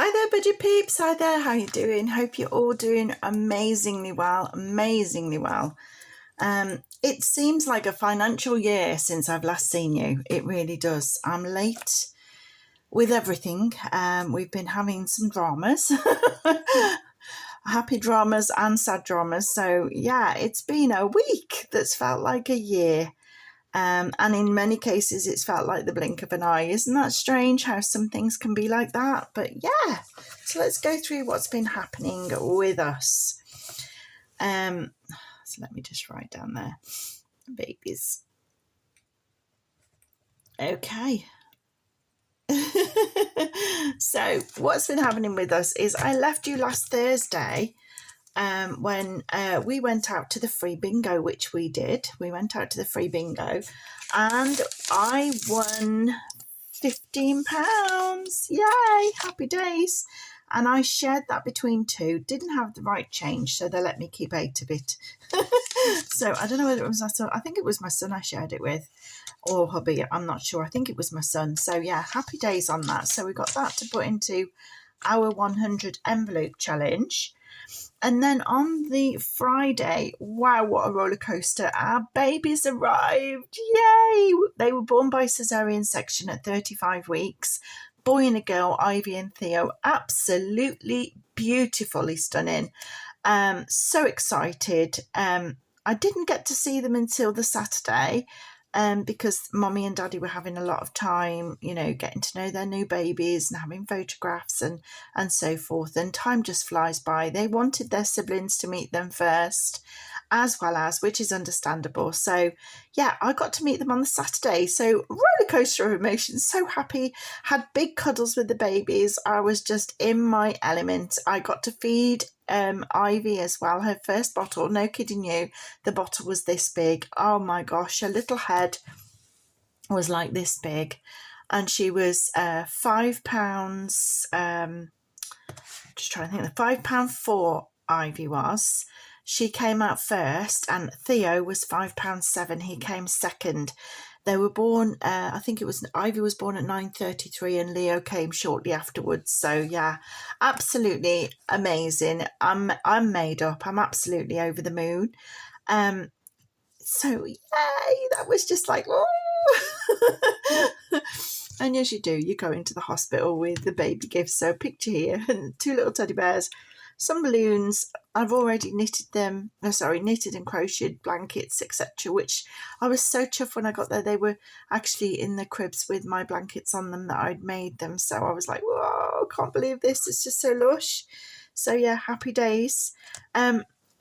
Hi there, budget peeps. Hi there. How you doing? Hope you're all doing amazingly well. It seems like a financial year since I've last seen you. It really does. I'm late with everything. We've been having some dramas, happy dramas and sad dramas. So yeah, it's been a week that's felt like a year. And in many cases, it's felt like the blink of an eye. Isn't that strange how some things can be like that? But yeah, so let's go through what's been happening with us. So let me just write down there. Babies. Okay. So what's been happening with us is I left you last Thursday when we went out to the free bingo, which we did. We went out to the free bingo and I won £15. Yay, happy days. And I shared that between two. Didn't have the right change, so they let me keep 8 of it. So I don't know whether it was my son. I think it was my son I shared it with, or hubby. I'm not sure. I think it was my son. So yeah, happy days on that. So we got that to put into our 100 envelope challenge. And then on the Friday, wow, what a roller coaster. Our babies arrived. Yay! They were born by cesarean section at 35 weeks. Boy and a girl, Ivy and Theo. Absolutely beautifully stunning. So excited. I didn't get to see them until the Saturday. Because mommy and daddy were having a lot of time, getting to know their new babies and having photographs and so forth. And time just flies by. They wanted their siblings to meet them first, as well as, which is understandable. So yeah, I got to meet them on the Saturday. So roller coaster of emotions. So happy. Had big cuddles with the babies. I was just in my element. I got to feed Ivy as well, her first bottle. No kidding you, the bottle was this big. Oh my gosh, her little head was like this big, and she was £5. Just trying to think, the £5.4 Ivy was. She came out first, and Theo was £5.7. He came second. They were born, I think it was, Ivy was born at 9:33 and Leo came shortly afterwards. So yeah, absolutely amazing. I'm made up. I'm absolutely over the moon. So yay, that was just like, oh. And as you do, you go into the hospital with the baby gifts. So picture here, 2 little teddy bears, some balloons. I've already knitted and crocheted blankets, etc., which I was so chuffed when I got there. They were actually in the cribs with my blankets on them that I'd made them. So I was like, whoa, can't believe this. It's just so lush. So yeah, happy days.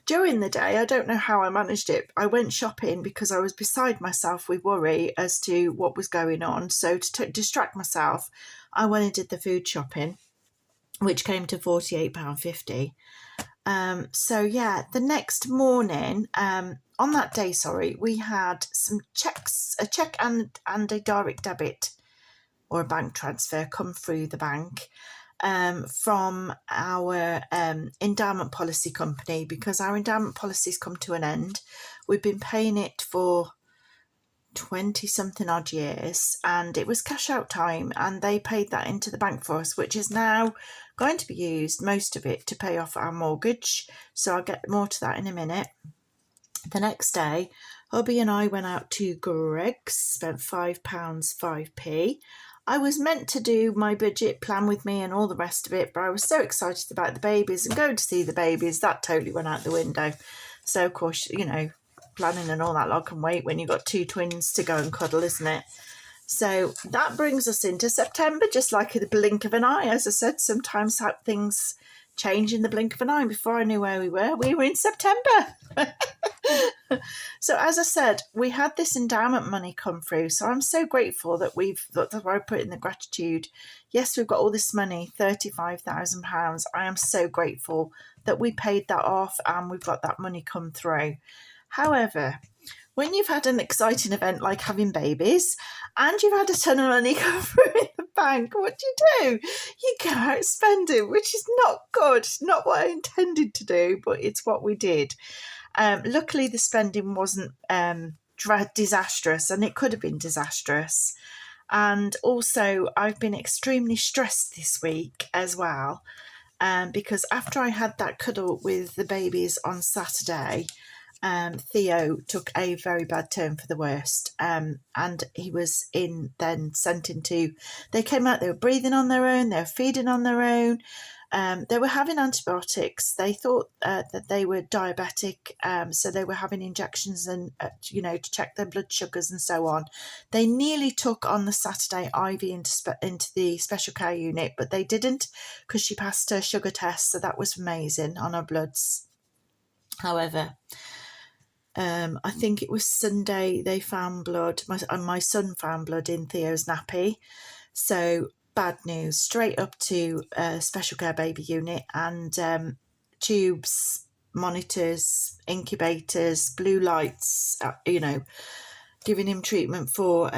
During the day, I don't know how I managed it. I went shopping because I was beside myself with worry as to what was going on. So to distract myself, I went and did the food shopping, which came to £48.50. So yeah, the next morning, on that day, we had some checks, a check and a direct debit or a bank transfer come through the bank from our endowment policy company, because our endowment policy's come to an end. We've been paying it for 20 something odd years, and it was cash out time, and they paid that into the bank for us, which is now going to be used, most of it, to pay off our mortgage. So I'll get more to that in a minute. The next day, hubby and I went out to Greggs, spent £5, 5p. I was meant to do my budget plan with me and all the rest of it, but I was so excited about the babies and going to see the babies, that totally went out the window. So of course, planning and all that lot can wait when you've got 2 twins to go and cuddle, isn't it? So that brings us into September, just like the blink of an eye. As I said, sometimes things change in the blink of an eye. Before I knew where we were in September. So as I said, we had this endowment money come through. So I'm so grateful that that's where I put in the gratitude. Yes, we've got all this money, £35,000. I am so grateful that we paid that off and we've got that money come through. However, when you've had an exciting event like having babies and you've had a ton of money come through in the bank, what do? You go out spending, which is not good. It's not what I intended to do, but it's what we did. Luckily, the spending wasn't disastrous, and it could have been disastrous. And also I've been extremely stressed this week as well, because after I had that cuddle with the babies on Saturday, Theo took a very bad turn for the worst, and he was then sent into, they came out, they were breathing on their own, they were feeding on their own, they were having antibiotics. They thought that they were diabetic, so they were having injections and to check their blood sugars and so on. They nearly took on the Saturday Ivy into the special care unit, but they didn't, because she passed her sugar test, so that was amazing on her bloods. However, I think it was Sunday they found blood. My son found blood in Theo's nappy. So bad news, straight up to special care baby unit, and tubes, monitors, incubators, blue lights, giving him treatment for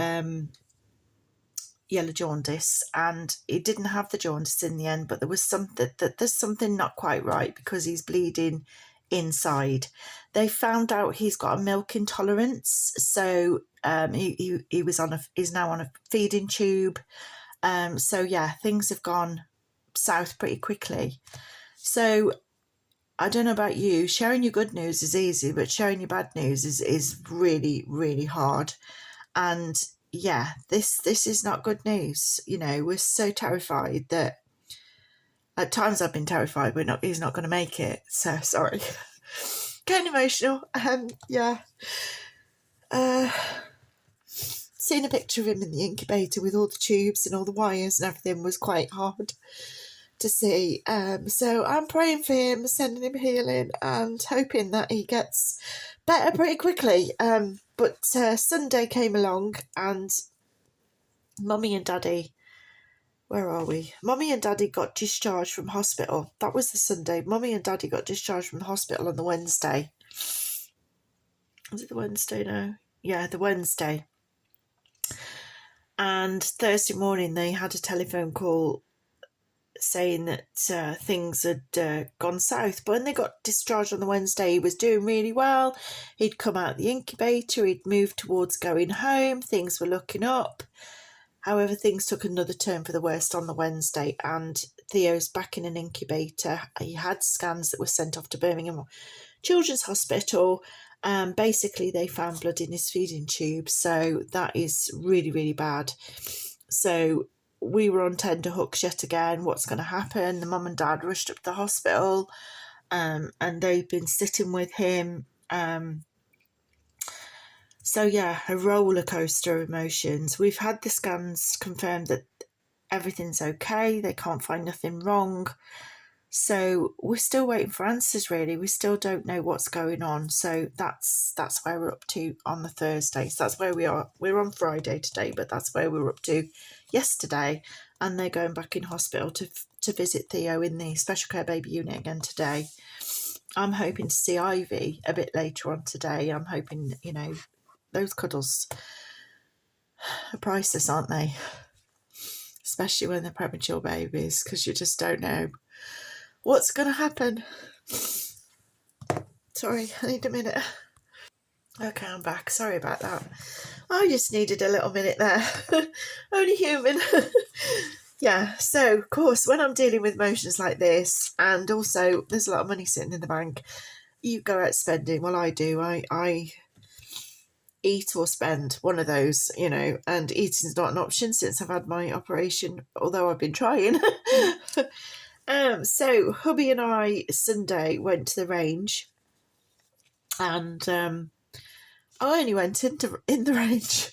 yellow jaundice, and he didn't have the jaundice in the end, but there's something not quite right, because he's bleeding inside. They found out he's got a milk intolerance, so he's now on a feeding tube. So yeah, things have gone south pretty quickly. So I don't know about you, sharing your good news is easy, but sharing your bad news is really, really hard. And yeah, this is not good news. We're so terrified that at times I've been terrified he's not going to make it. So sorry. Getting emotional. Yeah. Seeing a picture of him in the incubator with all the tubes and all the wires and everything was quite hard to see. So I'm praying for him, sending him healing, and hoping that he gets better pretty quickly. But Sunday came along, and Mummy and Daddy, where are we? Mummy and Daddy got discharged from hospital. That was the Sunday. Mummy and Daddy got discharged from hospital on the Wednesday. Was it the Wednesday now? Yeah, the Wednesday. And Thursday morning they had a telephone call saying that things had gone south. But when they got discharged on the Wednesday, he was doing really well. He'd come out of the incubator, he'd moved towards going home, things were looking up. However, things took another turn for the worst on the Wednesday, and Theo's back in an incubator. He had scans that were sent off to Birmingham Children's Hospital. Basically, they found blood in his feeding tube, so that is really, really bad. So we were on tender hooks yet again. What's going to happen? The mum and dad rushed up to the hospital, and they've been sitting with him. So yeah, a roller coaster of emotions. We've had the scans confirm that everything's okay. They can't find nothing wrong. So we're still waiting for answers, really. We still don't know what's going on. So that's where we're up to on the Thursday. So that's where we are. We're on Friday today, but that's where we were up to yesterday. And they're going back in hospital to visit Theo in the special care baby unit again today. I'm hoping to see Ivy a bit later on today. I'm hoping, those cuddles are priceless, aren't they? Especially when they're premature babies, because you just don't know what's going to happen. Sorry, I need a minute. Okay, I'm back. Sorry about that. I just needed a little minute there. Only human. Yeah, so of course, when I'm dealing with emotions like this, and also there's a lot of money sitting in the bank, you go out spending. Well, I do. I eat or spend, one of those, and eating's not an option since I've had my operation, although I've been trying. So hubby and I Sunday went to the range, and I only went in the range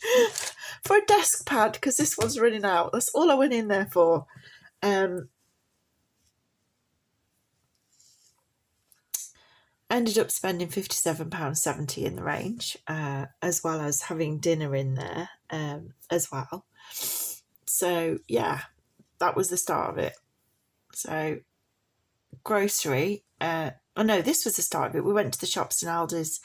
for a desk pad because this one's running out. That's all I went in there for. Ended up spending £57.70 in the range, as well as having dinner in there as well. So yeah, that was the start of it. So grocery, this was the start of it. We went to the shops in Aldi's.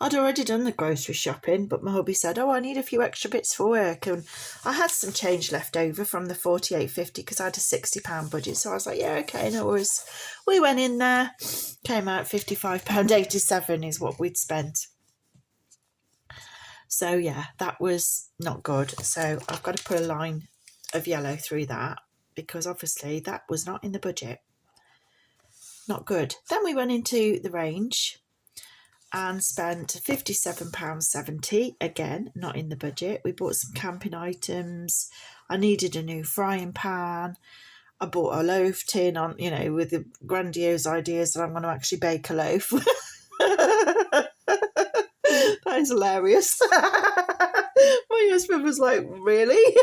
I'd already done the grocery shopping, but my hubby said, I need a few extra bits for work, and I had some change left over from the £48.50 because I had a £60 budget, so I was like, yeah, okay, no worries. We went in there, came out £55.87 is what we'd spent. So yeah, that was not good. So I've got to put a line of yellow through that, because obviously that was not in the budget. Not good. Then we went into the range and spent £57.70, again not in the budget. We bought some camping items. I needed a new frying pan. I bought a loaf tin on, with the grandiose ideas that I'm going to actually bake a loaf. That is hilarious. My husband was like, really?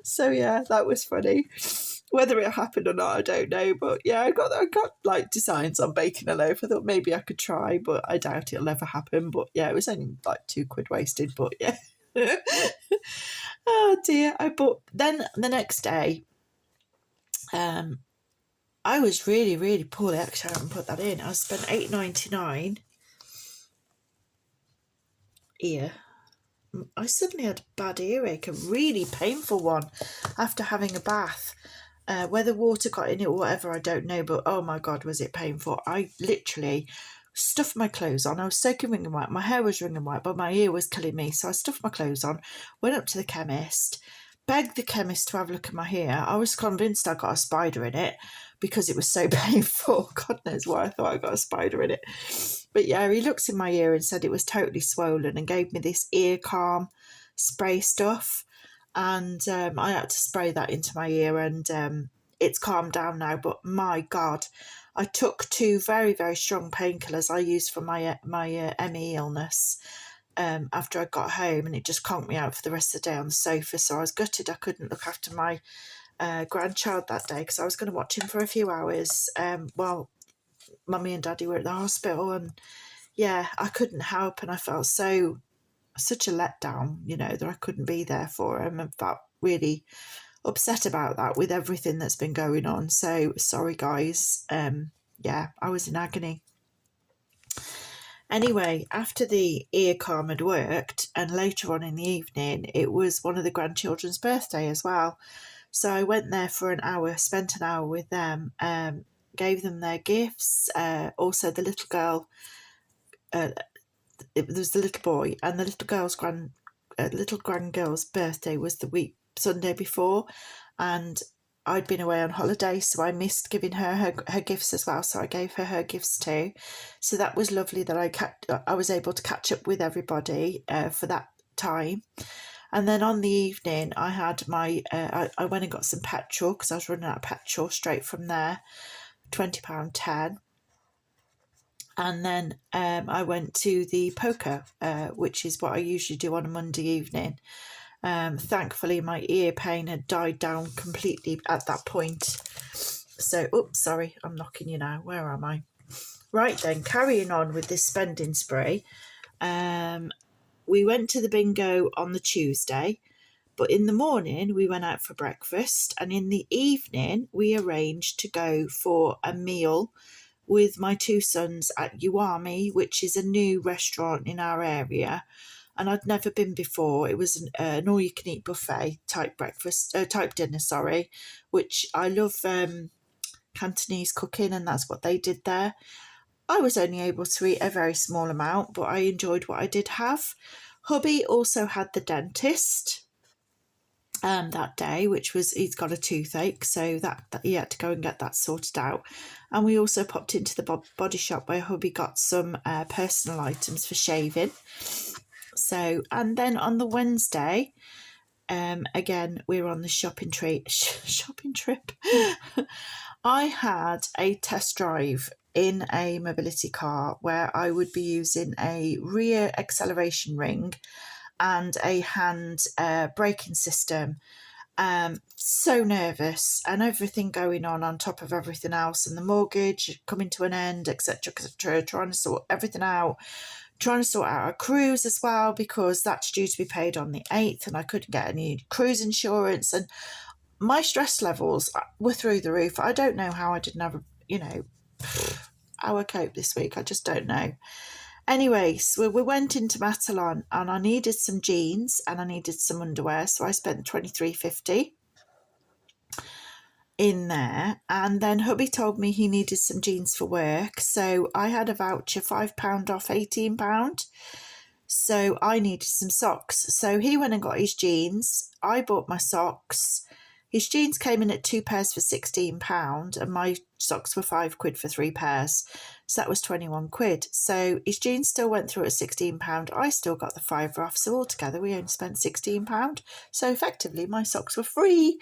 So yeah, that was funny. Whether it happened or not, I don't know. But yeah, I got like designs on baking a loaf. I thought maybe I could try, but I doubt it'll ever happen. But yeah, it was only like £2 wasted. But yeah. Oh dear. Then the next day, I was really, really poorly. Actually, I haven't put that in. I spent £8.99 ear. I suddenly had a bad earache, a really painful one, after having a bath. Whether water got in it or whatever, I don't know, but oh my God, was it painful. I literally stuffed my clothes on. I was soaking wringing wet. My hair was wringing wet, but my ear was killing me. So I stuffed my clothes on, went up to the chemist, begged the chemist to have a look at my hair. I was convinced I got a spider in it because it was so painful. God knows why I thought I got a spider in it. But yeah, he looked in my ear and said it was totally swollen and gave me this ear calm spray stuff. And I had to spray that into my ear, and it's calmed down now. But my God, I took 2 very, very strong painkillers I used for my ME illness after I got home, and it just conked me out for the rest of the day on the sofa. So I was gutted I couldn't look after my grandchild that day, because I was going to watch him for a few hours while Mummy and Daddy were at the hospital. And yeah, I couldn't help, and I felt such a letdown, that I couldn't be there for him, and felt really upset about that with everything that's been going on. So sorry, guys. Yeah, I was in agony. Anyway, after the ear calm had worked, and later on in the evening, it was one of the grandchildren's birthday as well. So I went there for an hour, spent an hour with them, gave them their gifts. Also, the little girl, there was the little boy, and the little girl's grandgirl's birthday was the Sunday before, and I'd been away on holiday, so I missed giving her gifts as well. So I gave her gifts too. So that was lovely that I was able to catch up with everybody for that time. And then on the evening, I had I went and got some petrol, because I was running out of petrol straight from there, £20.10. And then I went to the poker, which is what I usually do on a Monday evening. Thankfully, my ear pain had died down completely at that point. So, oops, sorry, I'm knocking you now. Where am I? Right then, carrying on with this spending spree. We went to the bingo on the Tuesday, but in the morning we went out for breakfast, and in the evening we arranged to go for a meal with my 2 sons at Uami, which is a new restaurant in our area, and I'd never been before. It was an all-you-can-eat buffet type dinner, which I love Cantonese cooking, and that's what they did there. I was only able to eat a very small amount, but I enjoyed what I did have. Hubby also had the dentist that day, he's got a toothache, so that he had to go and get that sorted out. And we also popped into the body shop where hubby got some personal items for shaving. So, and then on the Wednesday, again, we were on the shopping trip. I had a test drive in a mobility car where I would be using a rear acceleration ring and a hand braking system. So nervous, and everything going on top of everything else, and the mortgage coming to an end, etc., etc., trying to sort everything out, trying to sort out a cruise as well, because that's due to be paid on the 8th, and I couldn't get any cruise insurance, and my stress levels were through the roof. I don't know how I didn't have how I coped this week. I just don't know. Anyway, so we went into Matalan, and I needed some jeans and I needed some underwear, so I spent $23.50 in there. And then hubby told me he needed some jeans for work, so I had a voucher, £5 off £18. So I needed some socks. So he went and got his jeans. I bought my socks. His jeans came in at 2 pairs for £16 and my socks were £5 for 3 pairs. So that was 21 quid. So his jeans still went through at £16. I still got the fiver off. So altogether we only spent £16. So effectively my socks were free.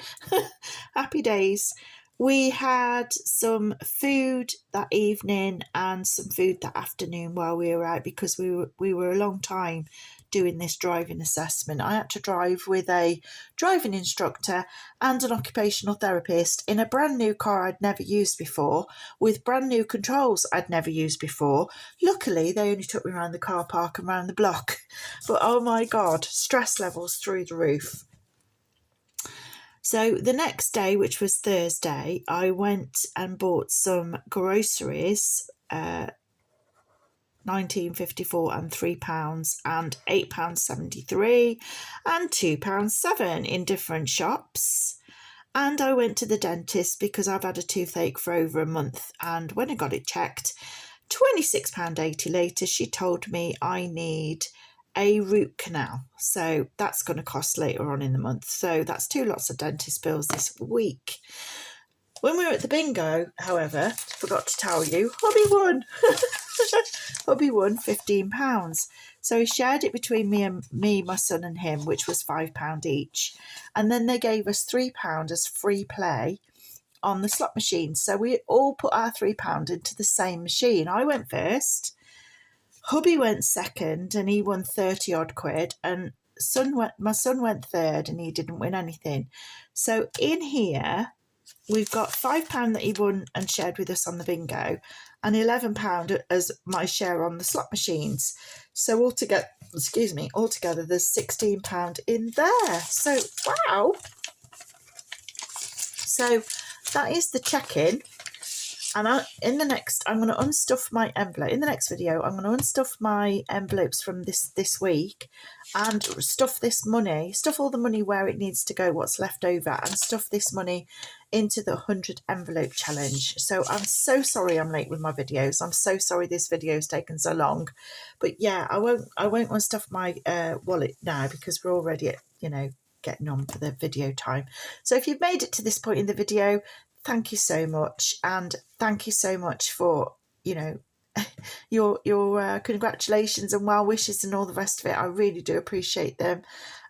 Happy days. We had some food that evening and some food that afternoon while we were out because we were a long time doing this driving assessment. I had to drive with a driving instructor and an occupational therapist in a brand new car I'd never used before, with brand new controls I'd never used before. Luckily, they only took me around the car park and around the block. But oh my God, stress levels through the roof. So the next day, which was Thursday, I went and bought some groceries, 19.54 and £3 and £8.73 and £2.07 in different shops. And I went to the dentist because I've had a toothache for over a month, and when I got it checked, £26.80 later, she told me I need a root canal. So that's going to cost later on in the month. So that's 2 lots of dentist bills this week. When we were at the bingo, however, forgot to tell you, hubby won. Hubby won £15. So he shared it between me, my son and him, which was £5 each. And then they gave us £3 as free play on the slot machine. So we all put our £3 into the same machine. I went first. Hubby went second and he won 30 odd quid, and my son went third and he didn't win anything. So in here, we've got £5 that he won and shared with us on the bingo, and £11 as my share on the slot machines. So altogether, there's £16 in there. So wow. So that is the check-in. And I'm going to unstuff my envelope. In the next video, I'm going to unstuff my envelopes from this week and stuff all the money where it needs to go, what's left over, and stuff this money into the 100 envelope challenge. So I'm so sorry I'm late with my videos. I'm so sorry this video's taken so long. But yeah, I won't unstuff my wallet now because we're already at, getting on for the video time. So if you've made it to this point in the video, thank you so much, and thank you so much for your congratulations and well wishes and all the rest of it. I really do appreciate them.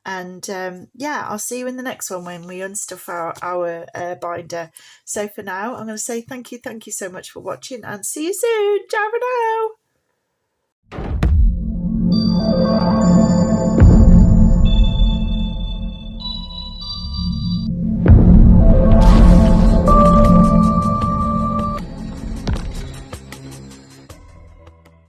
And I'll see you in the next one when we unstuff our binder. So for now, I'm going to say thank you so much for watching, and see you soon. Ciao for now.